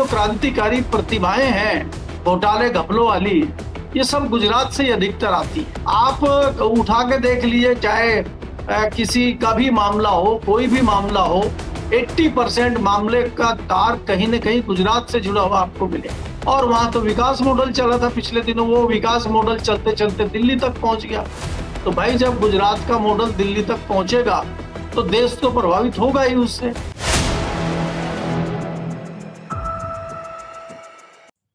जो क्रांतिकारी प्रतिभाएं हैं घोटाले घपलों वाली, ये सब गुजरात से ही अधिकतर आती है। आप उठा के देख लीजिए, चाहे किसी का भी मामला हो, कोई भी मामला हो, 80% मामले का तार कहीं न कहीं गुजरात से जुड़ा हुआ आपको मिलेगा। और वहां तो विकास मॉडल चला था पिछले दिनों, वो विकास मॉडल चलते चलते दिल्ली तक पहुंच गया। तो भाई जब गुजरात का मॉडल दिल्ली तक पहुंचेगा तो देश तो प्रभावित होगा ही उससे।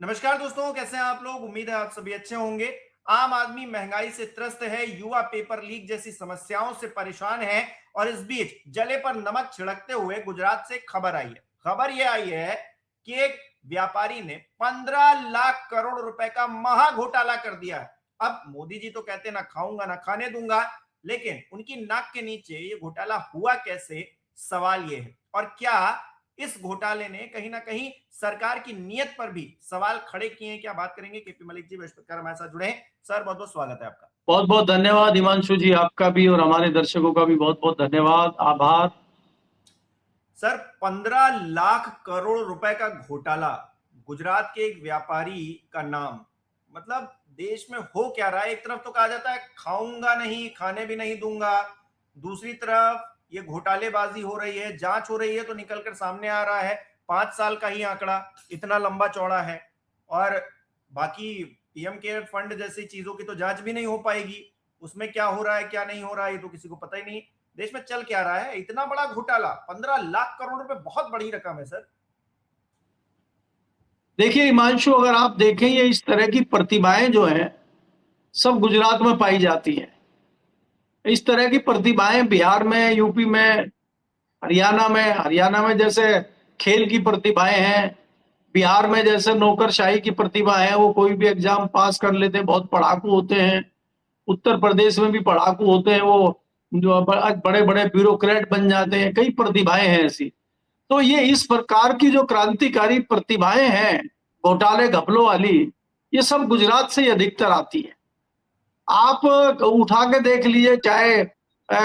नमस्कार दोस्तों, कैसे हैं आप लोग। उम्मीद है आप सभी अच्छे होंगे। आम आदमी महंगाई से त्रस्त है, युवा पेपर लीक जैसी समस्याओं से परेशान है और इस बीच जले पर नमक छिड़कते हुए गुजरात से खबर आई है। खबर यह आई है कि एक व्यापारी ने 15 लाख करोड़ रुपए का महा घोटाला कर दिया है। अब मोदी जी तो कहते ना खाऊंगा ना खाने दूंगा, लेकिन उनकी नाक के नीचे ये घोटाला हुआ कैसे, सवाल ये है। और क्या इस घोटाले ने कहीं ना कहीं सरकार की नीयत पर भी सवाल खड़े किए हैं? क्या बात करेंगे। केपी मलिक जी बृहस्पतिवार हमारे साथ जुड़े हैं। सर बहुत बहुत स्वागत है आपका। बहुत बहुत धन्यवाद हिमांशु जी, आपका भी और हमारे दर्शकों का भी बहुत बहुत धन्यवाद, आभार। सर 15 लाख करोड़ रुपए का घोटाला, गुजरात के एक व्यापारी का नाम, मतलब देश में हो क्या रहा है। एक तरफ तो कहा जाता है खाऊंगा नहीं, खाने भी नहीं दूंगा, दूसरी तरफ ये घोटालेबाजी हो रही है, जांच हो रही है, तो निकलकर सामने आ रहा है 5 साल का ही आंकड़ा इतना लंबा चौड़ा है। और बाकी पीएम केयर फंड जैसी चीजों की तो जांच भी नहीं हो पाएगी, उसमें क्या हो रहा है क्या नहीं हो रहा है ये तो किसी को पता ही नहीं। देश में चल क्या रहा है। इतना बड़ा घोटाला, 15 लाख करोड़ रुपए बहुत बड़ी रकम है सर। देखिए हिमांशु, अगर आप देखें ये इस तरह की प्रतिभाएं जो हैं सब गुजरात में पाई जाती हैं। इस तरह की प्रतिभाएं बिहार में, यूपी में, हरियाणा में जैसे खेल की प्रतिभाएं हैं, बिहार में जैसे नौकरशाही की प्रतिभा है, वो कोई भी एग्जाम पास कर लेते हैं, बहुत पढ़ाकू होते हैं। उत्तर प्रदेश में भी पढ़ाकू होते हैं, वो जो बड़े बड़े ब्यूरोक्रेट बन जाते हैं। कई प्रतिभाएं हैं ऐसी। तो ये इस प्रकार की जो क्रांतिकारी प्रतिभाएं हैं घोटाले घपलों वाली, ये सब गुजरात से ही अधिकतर आती है। आप उठा के देख लीजिए, चाहे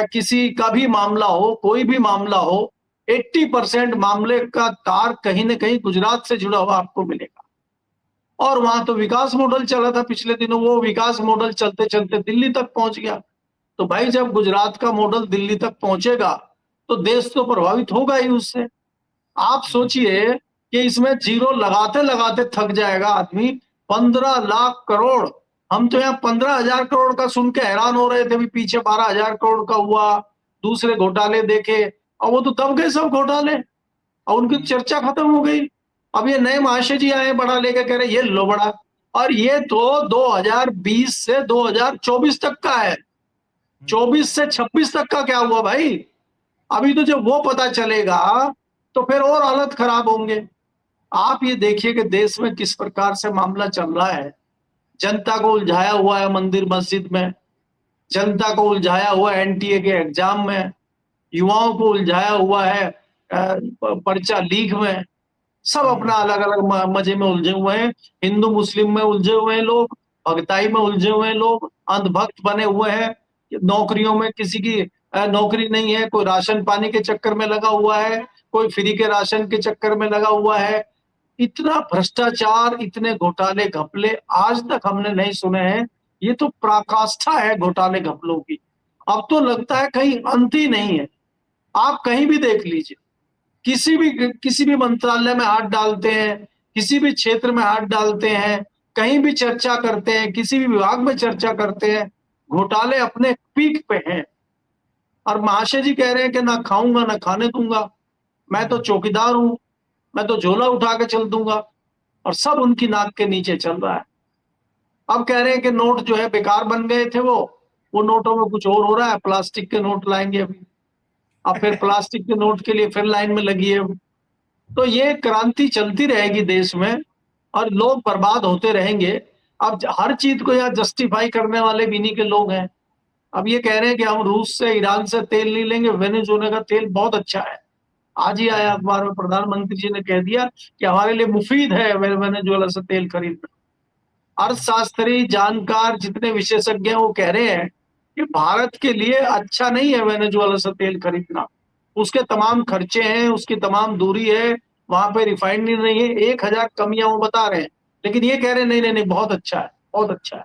किसी का भी मामला हो, कोई भी मामला हो, 80% मामले का तार कहीं न कहीं गुजरात से जुड़ा हुआ आपको मिलेगा। और वहां तो विकास मॉडल चला था पिछले दिनों, वो विकास मॉडल चलते चलते दिल्ली तक पहुंच गया। तो भाई जब गुजरात का मॉडल दिल्ली तक पहुंचेगा तो देश तो प्रभावित होगा ही उससे। आप सोचिए कि इसमें जीरो लगाते लगाते थक जाएगा आदमी। 15 लाख करोड़, हम तो यहाँ 15,000 करोड़ का सुन के हैरान हो रहे थे, भी पीछे 12,000 करोड़ का हुआ, दूसरे घोटाले देखे, और वो तो दब गए सब घोटाले और उनकी चर्चा खत्म हो गई। अब ये नए महाशय जी आए बड़ा लेके, कह रहे ये लो बड़ा, और ये तो 2020 से 2024 तक का है। 24 से 26 तक का क्या हुआ भाई? अभी तो जब वो पता चलेगा तो फिर और हालत खराब होंगे। आप ये देखिए कि देश में किस प्रकार से मामला चल रहा है। जनता को उलझाया हुआ है मंदिर मस्जिद में, जनता को उलझाया हुआ है एनटीए के एग्जाम में, युवाओं को उलझाया हुआ है पर्चा लीक में। सब अपना अलग अलग मजे में उलझे हुए हैं। हिंदू मुस्लिम में उलझे हुए हैं लोग, भक्ताई में उलझे हुए हैं लोग, अंधभक्त बने हुए हैं। नौकरियों में किसी की नौकरी नहीं है, कोई राशन पानी के चक्कर में लगा हुआ है, कोई फ्री के राशन के चक्कर में लगा हुआ है। इतना भ्रष्टाचार, इतने घोटाले घपले आज तक हमने नहीं सुने हैं। ये तो पराकाष्ठा है घोटाले घपलों की। अब तो लगता है कहीं अंत ही नहीं है। आप कहीं भी देख लीजिए, किसी भी मंत्रालय में हाथ डालते हैं, किसी भी क्षेत्र में हाथ डालते हैं, कहीं भी चर्चा करते हैं, किसी भी विभाग में चर्चा करते हैं, घोटाले अपने पीक पे हैं। और महाशय जी कह रहे हैं कि ना खाऊंगा ना खाने दूंगा, मैं तो चौकीदार हूं, मैं तो झोला उठा के चल दूंगा, और सब उनकी नाक के नीचे चल रहा है। अब कह रहे हैं कि नोट जो है बेकार बन गए थे, वो नोटों में कुछ और हो रहा है, प्लास्टिक के नोट लाएंगे अभी। अब फिर प्लास्टिक के नोट के लिए फिर लाइन में लगी है। तो ये क्रांति चलती रहेगी देश में और लोग बर्बाद होते रहेंगे। अब हर चीज को यहाँ जस्टिफाई करने वाले भी इन्हीं के लोग हैं। अब ये कह रहे हैं कि हम रूस से, ईरान से तेल नहीं लेंगे, वेनेजुएला का तेल बहुत अच्छा है। आज ही आया अखबार में, प्रधानमंत्री जी ने कह दिया कि हमारे लिए मुफीद है वेनेजुएला से तेल खरीदना। अर्थशास्त्री, जानकार, जितने विशेषज्ञ हैं वो कह रहे हैं कि भारत के लिए अच्छा नहीं है वेनेजुएला से तेल खरीदना। उसके तमाम खर्चे हैं, उसकी तमाम दूरी है, वहां पे रिफाइनरी नहीं है, 1000 कमियां वो बता रहे हैं, लेकिन ये कह रहे हैं नहीं नहीं नहीं बहुत अच्छा है, बहुत अच्छा है।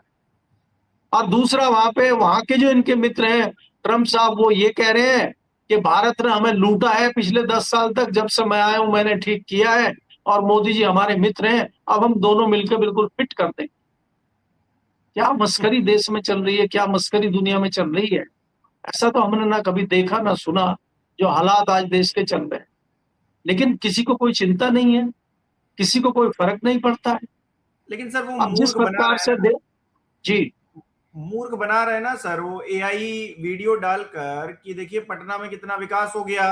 और दूसरा वहां पे वहां के जो इनके मित्र हैं ट्रम्प साहब, वो ये कह रहे हैं कि भारत ने हमें लूटा है पिछले 10 साल तक, जब से मैं आया हूं मैंने ठीक किया है, और मोदी जी हमारे मित्र हैं, अब हम दोनों मिलकर बिल्कुल फिट कर दें। क्या मस्करी देश में चल रही है, क्या मस्करी दुनिया में चल रही है। ऐसा तो हमने ना कभी देखा ना सुना, जो हालात आज देश के चल रहे हैं। लेकिन किसी को कोई चिंता नहीं है, किसी को कोई फर्क नहीं पड़ता है। लेकिन सर वो अब जिस मूर्ख बना प्रकार रहे से हैं ना, जी मूर्ख बना रहे हैं ना सर, वो एआई वीडियो डालकर कि देखिए पटना में कितना विकास हो गया,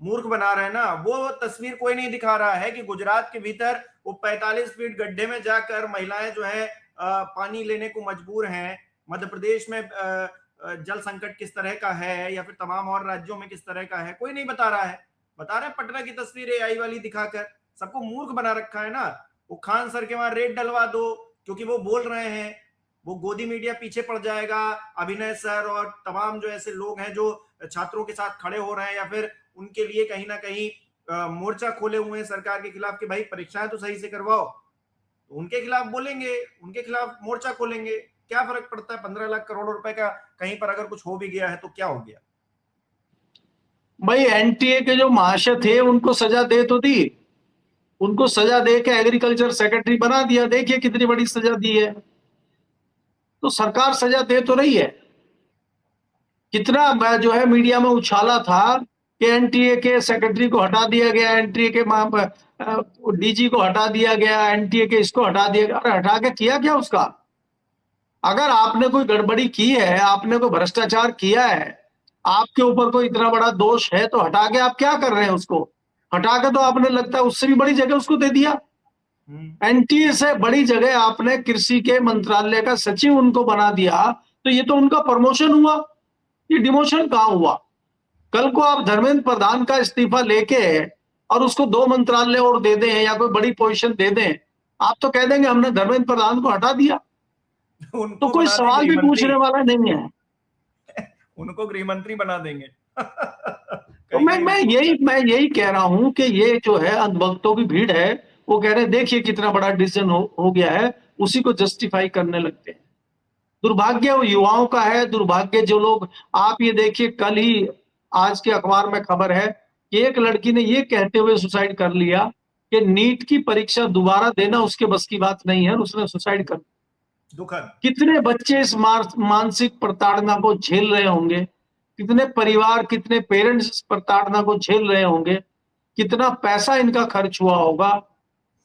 मूर्ख बना रहे हैं ना। वो तस्वीर कोई नहीं दिखा रहा है कि गुजरात के भीतर वो 45 फीट गड्ढे में जाकर महिलाएं जो है पानी लेने को मजबूर हैं। मध्य प्रदेश में जल संकट किस तरह का है, या फिर तमाम और राज्यों में किस तरह का है, कोई नहीं बता रहा है। बता रहे हैं पटना की तस्वीर एआई वाली दिखाकर, सबको मूर्ख बना रखा है ना। वो खान सर के वहां रेड डलवा दो क्योंकि वो बोल रहे हैं, वो गोदी मीडिया पीछे पड़ जाएगा। अभिनय सर और तमाम जो ऐसे लोग हैं जो छात्रों के साथ खड़े हो रहे हैं या फिर उनके लिए कहीं ना कहीं मोर्चा खोले हुए हैं सरकार के खिलाफ कि भाई परीक्षाएं तो सही से करवाओ, तो उनके खिलाफ बोलेंगे, उनके खिलाफ मोर्चा खोलेंगे। क्या फर्क पड़ता है, 15 लाख करोड़ रुपए का कहीं पर अगर कुछ हो भी गया है तो क्या हो गया। भाई, एनटीए के जो महाशय थे उनको सजा दे तो दी, उनको सजा दे के एग्रीकल्चर सेक्रेटरी बना दिया, देखिए कितनी बड़ी सजा दी है। तो सरकार सजा दे तो रही है। कितना जो है मीडिया में उछाला था कि एनटीए के सेक्रेटरी को हटा दिया गया, एनटीए के डीजी को हटा दिया गया, एनटीए के इसको हटा दिया गया। अरे हटा के किया क्या उसका? अगर आपने कोई गड़बड़ी की है, आपने कोई भ्रष्टाचार किया है, आपके ऊपर कोई इतना बड़ा दोष है, तो हटा के आप क्या कर रहे हैं उसको? हटा के तो आपने लगता है उससे भी बड़ी जगह उसको दे दिया। एनटीए से बड़ी जगह आपने कृषि के मंत्रालय का सचिव उनको बना दिया, तो ये तो उनका प्रमोशन हुआ, ये डिमोशन कहां हुआ? कल को आप धर्मेंद्र प्रधान का इस्तीफा लेके और उसको 2 मंत्रालय और दे दें या कोई बड़ी पोजीशन दे दें, आप तो कह देंगे हमने धर्मेंद्र प्रधान को हटा दिया, तो उनको कोई बना दें सवाल भी गृहमंत्री, पूछने वाला नहीं है। उनको गृहमंत्री बना देंगे। तो कहीं कहीं मैं यही कह रहा हूं कि ये जो है अंधभक्तों की भीड़ है, वो कह रहे हैं देखिए कितना बड़ा डिसीजन हो गया है, उसी को जस्टिफाई करने लगते हैं। दुर्भाग्य वो युवाओं का है, दुर्भाग्य जो लोग, आप ये देखिए कल ही आज के अखबार में खबर है कि एक लड़की ने ये कहते हुए सुसाइड कर लिया कि नीट की परीक्षा दोबारा देना उसके बस की बात नहीं है, और उसने सुसाइड कर। दुखद। कितने बच्चे इस मानसिक प्रताड़ना को झेल रहे होंगे, कितने परिवार, कितने पेरेंट्स इस प्रताड़ना को झेल रहे होंगे, कितना पैसा इनका खर्च हुआ होगा,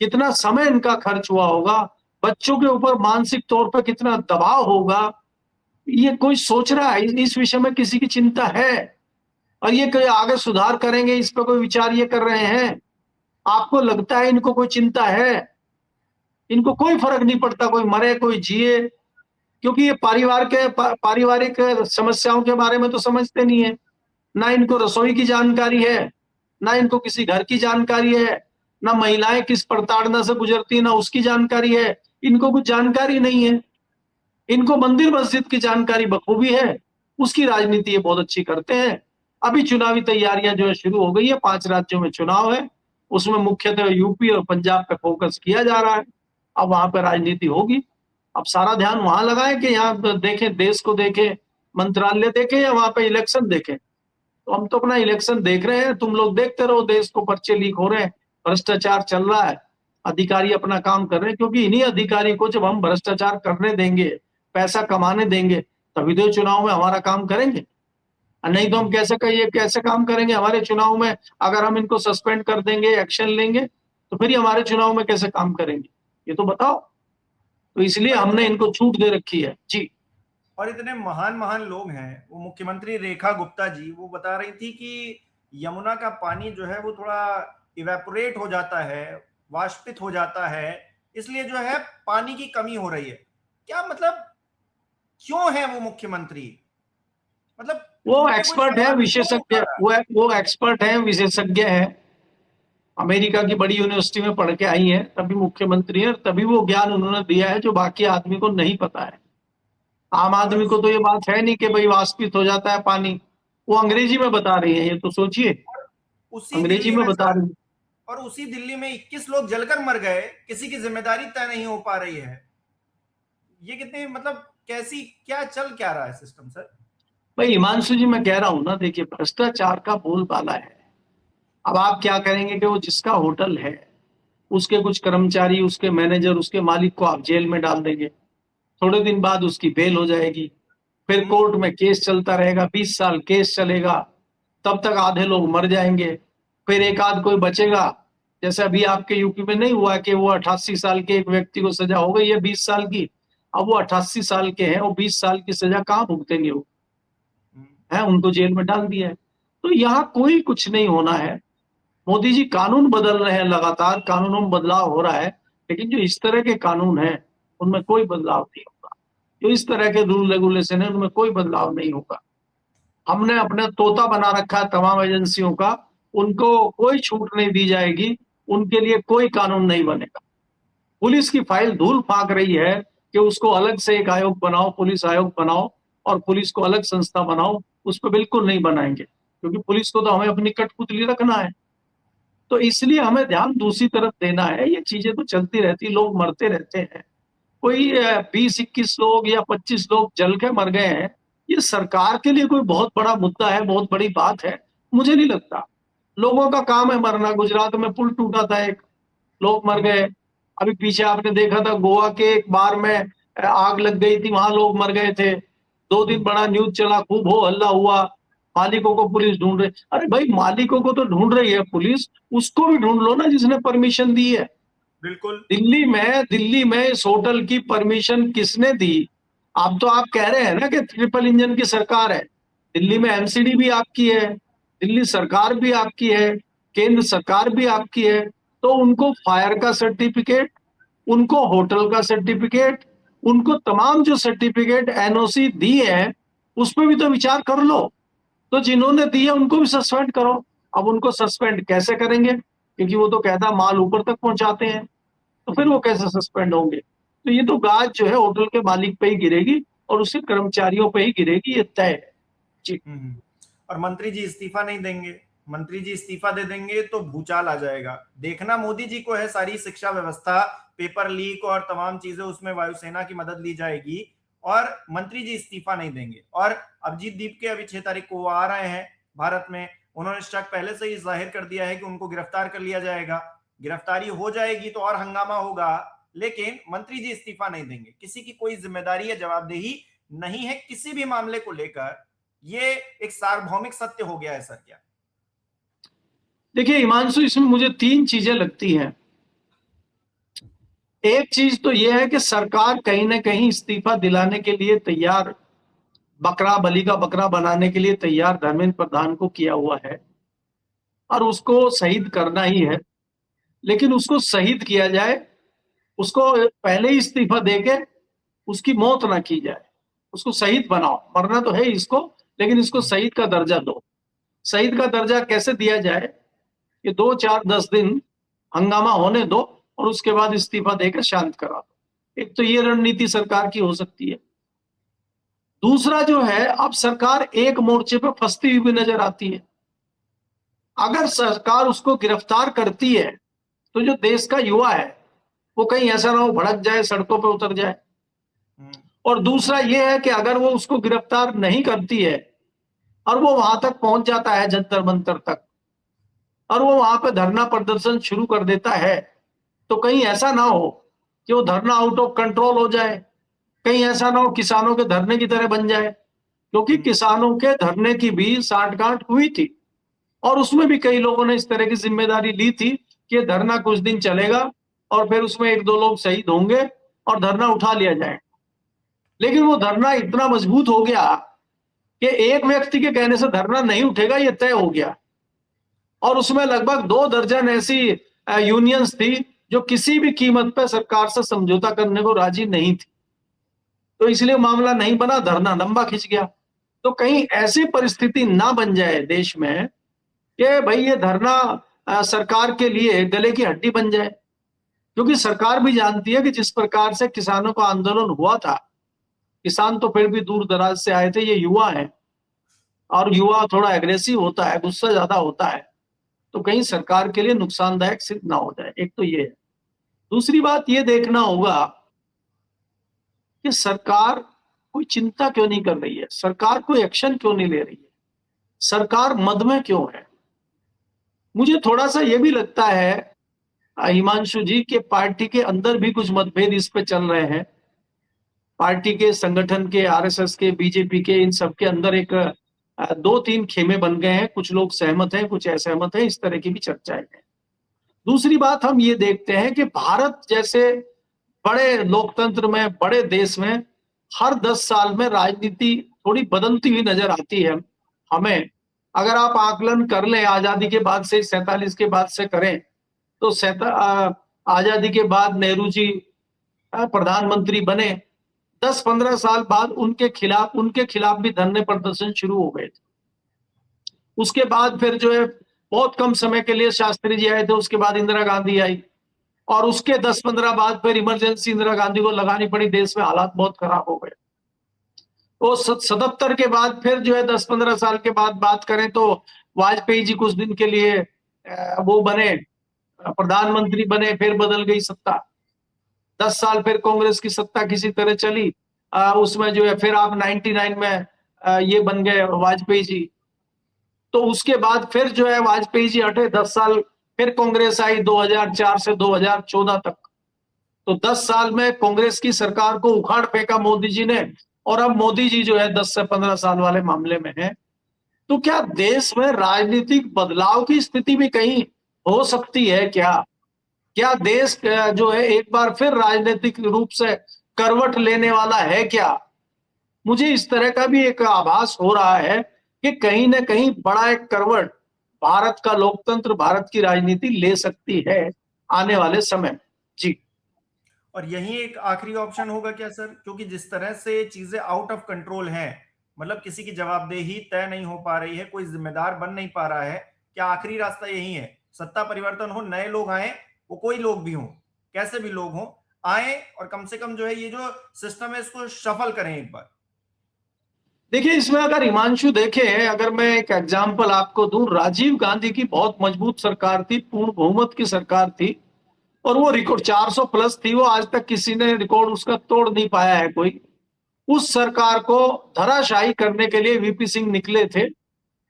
कितना समय इनका खर्च हुआ होगा, बच्चों के ऊपर मानसिक तौर पर कितना दबाव होगा। ये कोई सोच रहा है? इस विषय में किसी की चिंता है? और ये कोई आगे सुधार करेंगे, इस पर कोई विचार ये कर रहे हैं? आपको लगता है इनको कोई चिंता है? इनको कोई फर्क नहीं पड़ता, कोई मरे कोई जिए, क्योंकि ये पारिवारिक समस्याओं के बारे में तो समझते नहीं है। ना इनको रसोई की जानकारी है, ना इनको किसी घर की जानकारी है, ना महिलाएं किस प्रताड़ना से गुजरती है ना उसकी जानकारी है। इनको कुछ जानकारी नहीं है। इनको मंदिर मस्जिद की जानकारी बखूबी है, उसकी राजनीति ये बहुत अच्छी करते हैं। अभी चुनावी तैयारियां जो है शुरू हो गई है, 5 राज्यों में चुनाव है, उसमें मुख्यतः यूपी और पंजाब पे फोकस किया जा रहा है। अब वहां पर राजनीति होगी, अब सारा ध्यान वहां लगाए कि यहाँ देखें, देश को देखें, मंत्रालय देखें या वहां पे इलेक्शन देखें। तो हम तो अपना इलेक्शन देख रहे हैं, तुम लोग देखते रहो, देश को पर्चे लीक हो रहे हैं, भ्रष्टाचार चल रहा है, अधिकारी अपना काम कर रहे हैं, क्योंकि इन्हीं अधिकारी को जब हम भ्रष्टाचार करने देंगे, पैसा कमाने देंगे, तभी तो चुनाव में हमारा काम करेंगे। नहीं तो हम कैसे काम करेंगे हमारे चुनाव में? अगर हम इनको सस्पेंड कर देंगे, एक्शन लेंगे, तो फिर हमारे चुनाव में कैसे काम करेंगे, ये तो बताओ। तो इसलिए हमने इनको छूट दे रखी है जी। और इतने महान महान लोग हैं, वो मुख्यमंत्री रेखा गुप्ता जी वो बता रही थी कि यमुना का पानी जो है वो थोड़ा इवेपोरेट हो जाता है, वाष्पित हो जाता है, इसलिए जो है पानी की कमी हो रही है। क्या मतलब, क्यों है वो मुख्यमंत्री? मतलब वो उन पे कोई एक्सपर्ट है, सवाल क्यों नहीं विशेषज्ञ, उठा रहा? वो एक्सपर्ट है, विशेषज्ञ है, अमेरिका की बड़ी यूनिवर्सिटी में पढ़ के आई है, तभी मुख्यमंत्री है, तभी वो ज्ञान उन्होंने दिया है जो बाकी आदमी को नहीं पता है। आम और आदमी को तो ये बात है नहीं कि भाई वाष्पित हो जाता है पानी। वो अंग्रेजी में बता रही है, ये तो सोचिए, उसी अंग्रेजी दिल्ली में में बता सर, रही है। और उसी दिल्ली में 21 लोग जलकर मर गए, किसी की जिम्मेदारी तय नहीं हो पा रही है। ये कितने मतलब कैसी क्या चल क्या रहा है सिस्टम सर? भाई हिमांशु जी, मैं कह रहा हूं ना, देखिए भ्रष्टाचार का बोलबाला है। अब आप क्या करेंगे कि वो जिसका होटल है उसके कुछ कर्मचारी, उसके मैनेजर, उसके मालिक को आप जेल में डाल देंगे। थोड़े दिन बाद उसकी बेल हो जाएगी, फिर कोर्ट में केस चलता रहेगा, 20 साल केस चलेगा, तब तक आधे लोग मर जाएंगे, फिर एक आध कोई बचेगा। जैसे अभी आपके यूपी में नहीं हुआ कि वो 88 साल के एक व्यक्ति को सजा हो गई है 20 साल की, अब वो 88 साल के हैं, वो 20 साल की सजा कहाँ भुगतेंगे वो, है उनको जेल में डाल दिया है। तो यहाँ कोई कुछ नहीं होना है। मोदी जी कानून बदल रहे हैं, लगातार कानूनों में बदलाव हो रहा है, लेकिन जो इस तरह के कानून हैं उनमें कोई बदलाव नहीं होगा। जो इस तरह के रूल रेगुलेशन है उनमें कोई बदलाव नहीं होगा। हमने अपना तोता बना रखा है तमाम एजेंसियों का, उनको कोई छूट नहीं दी जाएगी, उनके लिए कोई कानून नहीं बनेगा। पुलिस की फाइल धूल फाक रही है कि उसको अलग से एक आयोग बनाओ, पुलिस आयोग बनाओ और पुलिस को अलग संस्था बनाओ, उस पर बिल्कुल नहीं बनाएंगे, क्योंकि पुलिस को तो हमें अपनी कठपुतली रखना है। तो इसलिए हमें ध्यान दूसरी तरफ देना है। ये चीजें तो चलती रहती, लोग मरते रहते हैं। कोई 20-21 लोग या 25 लोग जल के मर गए हैं, ये सरकार के लिए कोई बहुत बड़ा मुद्दा है, बहुत बड़ी बात है? मुझे नहीं लगता। लोगों का काम है मरना। गुजरात में पुल टूटा था, एक लोग मर गए। अभी पीछे आपने देखा था गोवा के एक बार में आग लग गई थी, वहां लोग मर गए थे। 2 दिन बड़ा न्यूज चला, खूब हो हल्ला हुआ, मालिकों को पुलिस ढूंढ रही। अरे भाई, मालिकों को तो ढूंढ रही है पुलिस, उसको भी ढूंढ लो ना जिसने परमिशन दी है। बिल्कुल। दिल्ली में इस होटल की परमिशन किसने दी? आप तो आप कह रहे हैं ना कि ट्रिपल इंजन की सरकार है। दिल्ली में एमसीडी भी आपकी है, दिल्ली सरकार भी आपकी है, केंद्र सरकार भी आपकी है। तो उनको फायर का सर्टिफिकेट, उनको होटल का सर्टिफिकेट, उनको तमाम जो सर्टिफिकेट एनओसी दी है उस पर भी तो विचार कर लो। तो जिन्होंने दी है उनको भी सस्पेंड करो। अब उनको सस्पेंड कैसे करेंगे, क्योंकि वो तो कहता माल ऊपर तक पहुंचाते हैं, तो फिर वो कैसे सस्पेंड होंगे? तो ये तो गाज जो है होटल के मालिक पे ही गिरेगी और उसके कर्मचारियों पे ही गिरेगी, ये तय है जी। और मंत्री जी इस्तीफा नहीं देंगे, मंत्री जी इस्तीफा दे देंगे तो भूचाल आ जाएगा। देखना मोदी जी को है, सारी शिक्षा व्यवस्था, पेपर लीक और तमाम चीजें, उसमें वायुसेना की मदद ली जाएगी और मंत्री जी इस्तीफा नहीं देंगे। और अभिजीत दीप के अभी 6 तारीख को आ रहे हैं भारत में, उन्होंने शक पहले से ही जाहिर कर दिया है कि उनको गिरफ्तार कर लिया जाएगा। गिरफ्तारी हो जाएगी तो और हंगामा होगा, लेकिन मंत्री जी इस्तीफा नहीं देंगे। किसी की कोई जिम्मेदारी या जवाबदेही नहीं है किसी भी मामले को लेकर। ये एक सार्वभौमिक सत्य हो गया है सर क्या? देखिए हिमांशु, इसमें मुझे 3 चीजें लगती हैं। एक चीज तो यह है कि सरकार कहीं ना कहीं इस्तीफा दिलाने के लिए तैयार, बकरा बली का बकरा बनाने के लिए तैयार धर्मेंद्र प्रधान को किया हुआ है और उसको शहीद करना ही है। लेकिन उसको शहीद किया जाए, उसको पहले ही इस्तीफा देके उसकी मौत ना की जाए, उसको शहीद बनाओ। मरना तो है इसको, लेकिन इसको शहीद का दर्जा दो। शहीद का दर्जा कैसे दिया जाए? कि 2-4-10 दिन हंगामा होने दो और उसके बाद इस्तीफा देकर शांत करा दो। एक तो ये रणनीति सरकार की हो सकती है। दूसरा जो है, अब सरकार एक मोर्चे पर फंसती हुई भी नजर आती है। अगर सरकार उसको गिरफ्तार करती है तो जो देश का युवा है वो कहीं ऐसा ना हो भड़क जाए, सड़कों पर उतर जाए। और दूसरा ये है कि अगर वो उसको गिरफ्तार नहीं करती है और वो वहां तक पहुंच जाता है जंतर मंतर तक और वो वहां पे धरना प्रदर्शन शुरू कर देता है, तो कहीं ऐसा ना हो कि वो धरना आउट ऑफ कंट्रोल हो जाए, कहीं ऐसा ना हो किसानों के धरने की तरह बन जाए। क्योंकि किसानों के धरने की भी सांठगांठ हुई थी और उसमें भी कई लोगों ने इस तरह की जिम्मेदारी ली थी कि धरना कुछ दिन चलेगा और फिर उसमें 1-2 लोग शहीद होंगे और धरना उठा लिया जाए। लेकिन वो धरना इतना मजबूत हो गया कि एक व्यक्ति के कहने से धरना नहीं उठेगा, ये तय हो गया। और उसमें लगभग 2 दर्जन ऐसी यूनियंस थी जो किसी भी कीमत पर सरकार से समझौता करने को राजी नहीं थी। तो इसलिए मामला नहीं बना, धरना लंबा खिंच गया। तो कहीं ऐसी परिस्थिति ना बन जाए देश में कि भाई ये धरना सरकार के लिए गले की हड्डी बन जाए। क्योंकि सरकार भी जानती है कि जिस प्रकार से किसानों का आंदोलन हुआ था, किसान तो फिर भी दूर दराज से आए थे, ये युवा है और युवा थोड़ा एग्रेसिव होता है, गुस्सा ज्यादा होता है। तो कहीं सरकार के लिए नुकसानदायक सिद्ध ना हो जाए। एक तो ये है। दूसरी बात ये देखना होगा कि सरकार कोई चिंता क्यों नहीं कर रही है, सरकार कोई एक्शन क्यों नहीं ले रही है, सरकार मद में क्यों है। मुझे थोड़ा सा ये भी लगता है हिमांशु जी के पार्टी के अंदर भी कुछ मतभेद इस पे चल रहे हैं। पार्टी के संगठन के, आरएसएस के, बीजेपी के, इन सब के अंदर एक 2-3 खेमे बन गए हैं। कुछ लोग सहमत हैं, कुछ असहमत हैं, इस तरह की भी चर्चाएं हैं। दूसरी बात हम ये देखते हैं कि भारत जैसे बड़े लोकतंत्र में, बड़े देश में हर 10 साल में राजनीति थोड़ी बदलती हुई नजर आती है हमें। अगर आप आकलन कर लें आजादी के बाद से, 47 के बाद से करें, तो आजादी के बाद नेहरू जी प्रधानमंत्री बने, 10-15 साल बाद उनके खिलाफ भी धरने प्रदर्शन शुरू हो गए थे। उसके बाद फिर जो है बहुत कम समय के लिए शास्त्री जी आए थे, उसके बाद इंदिरा गांधी आई, और उसके 10-15 बाद फिर इमरजेंसी इंदिरा गांधी को लगानी पड़ी। देश में हालात बहुत खराब हो गए। तो 77 के बाद फिर जो है 10-15 साल के बाद बात करें तो वाजपेयी जी कुछ दिन के लिए वो बने, प्रधानमंत्री बने, फिर बदल गई सत्ता। 10 साल फिर कांग्रेस की सत्ता किसी तरह चली, उसमें जो है फिर आप 99 में ये बन गए वाजपेयी जी। तो उसके बाद फिर जो है वाजपेयी जी हटे, 10 साल फिर कांग्रेस आई 2004 से 2014 तक। तो 10 साल में कांग्रेस की सरकार को उखाड़ फेंका मोदी जी ने, और अब मोदी जी जो है 10 से 15 साल वाले मामले में है। तो क्या देश में राजनीतिक बदलाव की स्थिति भी कहीं हो सकती है क्या? क्या देश जो है एक बार फिर राजनीतिक रूप से करवट लेने वाला है क्या? मुझे इस तरह का भी एक आभास हो रहा है कि कहीं ना कहीं बड़ा एक करवट भारत का लोकतंत्र, भारत की राजनीति ले सकती है आने वाले समय में। जी। और यही एक आखिरी ऑप्शन होगा क्या सर? क्योंकि जिस तरह से चीजें आउट ऑफ कंट्रोल हैं, मतलब किसी की जवाबदेही तय नहीं हो पा रही है, कोई जिम्मेदार बन नहीं पा रहा है, क्या आखिरी रास्ता यही है? सत्ता परिवर्तन हो, नए लोग आए, वो कोई लोग भी हों, कैसे भी लोग हों, आए और कम से कम जो है ये जो सिस्टम है इसको शफल करें एक बार। देखिए, इसमें अगर हिमांशु देखें, अगर मैं एक एग्जाम्पल आपको दूं, राजीव गांधी की बहुत मजबूत सरकार थी, पूर्ण बहुमत की सरकार थी, और वो रिकॉर्ड 400 प्लस थी। वो आज तक किसी ने रिकॉर्ड उसका तोड़ नहीं पाया है कोई। उस सरकार को धराशायी करने के लिए वीपी सिंह निकले थे,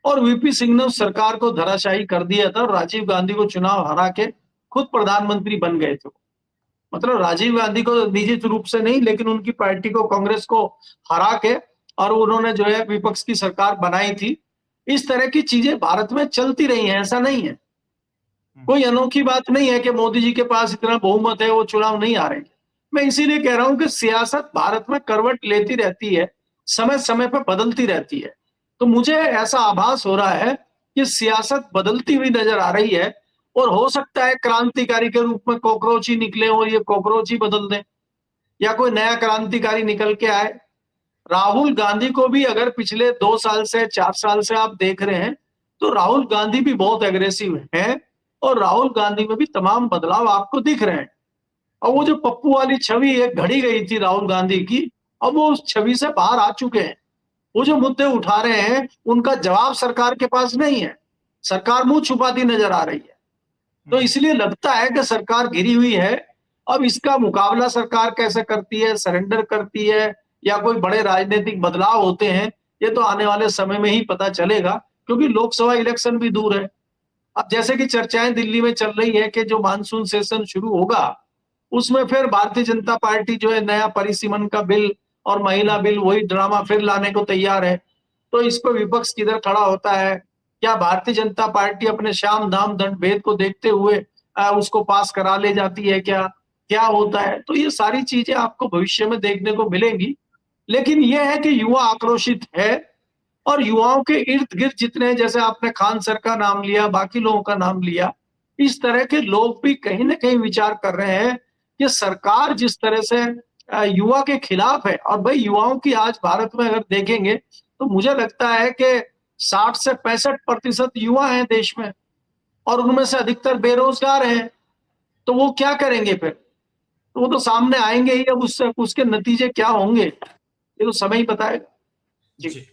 और वीपी सिंह ने उस सरकार को धराशायी कर दिया था, और राजीव गांधी को चुनाव हरा के खुद प्रधानमंत्री बन गए थे। मतलब राजीव गांधी को निजी रूप से नहीं, लेकिन उनकी पार्टी को, कांग्रेस को हरा के, और उन्होंने जो है विपक्ष की सरकार बनाई थी। इस तरह की चीजें भारत में चलती रही हैं, ऐसा नहीं है। कोई अनोखी बात नहीं है कि मोदी जी के पास इतना बहुमत है वो चुनाव नहीं आ रहे। मैं इसीलिए कह रहा हूं कि सियासत भारत में करवट लेती रहती है, समय समय पर बदलती रहती है। तो मुझे ऐसा आभास हो रहा है कि सियासत बदलती हुई नजर आ रही है, और हो सकता है क्रांतिकारी के रूप में कॉकरोच ही निकले और ये कॉकरोच ही बदल दें, या कोई नया क्रांतिकारी निकल के आए। राहुल गांधी को भी अगर पिछले 2 साल से, 4 साल से आप देख रहे हैं, तो राहुल गांधी भी बहुत एग्रेसिव हैं, और राहुल गांधी में भी तमाम बदलाव आपको दिख रहे हैं। और वो जो पप्पू वाली छवि एक घड़ी गई थी राहुल गांधी की, अब वो उस छवि से बाहर आ चुके हैं। वो जो मुद्दे उठा रहे हैं उनका जवाब सरकार के पास नहीं है, सरकार मुंह छुपाती नजर आ रही है। तो इसलिए लगता है कि सरकार घिरी हुई है। अब इसका मुकाबला सरकार कैसे करती है, सरेंडर करती है, या कोई बड़े राजनीतिक बदलाव होते हैं, ये तो आने वाले समय में ही पता चलेगा, क्योंकि लोकसभा इलेक्शन भी दूर है। अब जैसे कि चर्चाएं दिल्ली में चल रही है कि जो मानसून सेशन शुरू होगा उसमें फिर भारतीय जनता पार्टी जो है नया परिसीमन का बिल और महिला बिल, वही ड्रामा फिर लाने को तैयार है। तो इस पर विपक्ष किधर खड़ा होता है? क्या भारतीय जनता पार्टी अपने शाम दाम दंड भेद को देखते हुए उसको पास करा ले जाती है क्या? क्या होता है? तो ये सारी चीजें आपको भविष्य में देखने को मिलेंगी। लेकिन यह है कि युवा आक्रोशित है, और युवाओं के इर्द गिर्द जितने, जैसे आपने खान सर का नाम लिया, बाकी लोगों का नाम लिया, इस तरह के लोग भी कहीं ना कहीं विचार कर रहे हैं कि सरकार जिस तरह से युवा के खिलाफ है। और भाई युवाओं की आज भारत में अगर देखेंगे तो मुझे लगता है कि 60 से 65% युवा हैं देश में, और उनमें से अधिकतर बेरोजगार हैं। तो वो क्या करेंगे फिर? तो वो तो सामने आएंगे ही। अब उससे उसके नतीजे क्या होंगे ये तो समय ही बताएगा। जी। जी।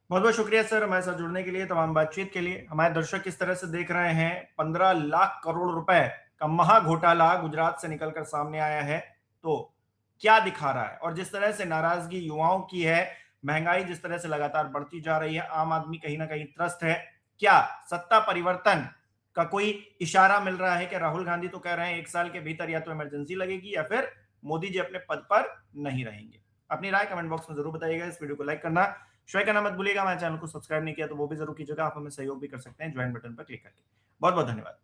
बहुत बहुत शुक्रिया सर हमारे साथ जुड़ने के लिए, तमाम बातचीत के लिए। हमारे दर्शक किस तरह से देख रहे हैं, 15 लाख करोड़ रुपए का महा घोटाला गुजरात से निकलकर सामने आया है, तो क्या दिखा रहा है। और जिस तरह से नाराजगी युवाओं की है, महंगाई जिस तरह से लगातार बढ़ती जा रही है, आम आदमी कहीं ना कहीं त्रस्त है। क्या सत्ता परिवर्तन का कोई इशारा मिल रहा है कि राहुल गांधी तो कह रहे हैं 1 साल के भीतर या तो इमरजेंसी लगेगी या फिर मोदी जी अपने पद पर नहीं रहेंगे। अपनी राय कमेंट बॉक्स में जरूर बताइएगा। इस वीडियो को लाइक करना, शेयर करना मत भूलिएगा। हमारे चैनल को सब्सक्राइब नहीं किया तो वो भी जरूर कीजिएगा। आप हमें सहयोग भी कर सकते हैं ज्वाइन बटन पर क्लिक करके। बहुत बहुत धन्यवाद।